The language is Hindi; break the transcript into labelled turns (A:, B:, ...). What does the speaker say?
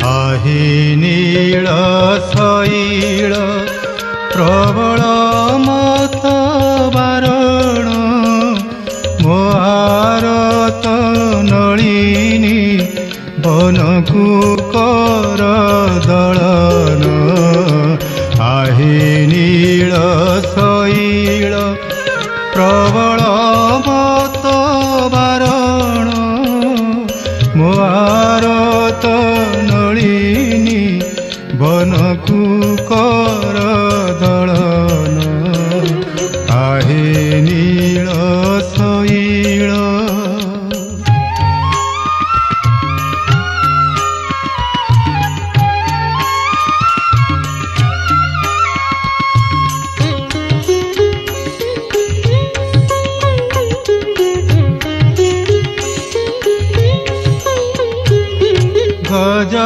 A: आहि नील शैल प्रबल मत बारण मो आरत नलिनी बनकु कर दलन आहि नील शैल प्रबल मत बारण मो आरत नलिनी बनकु कर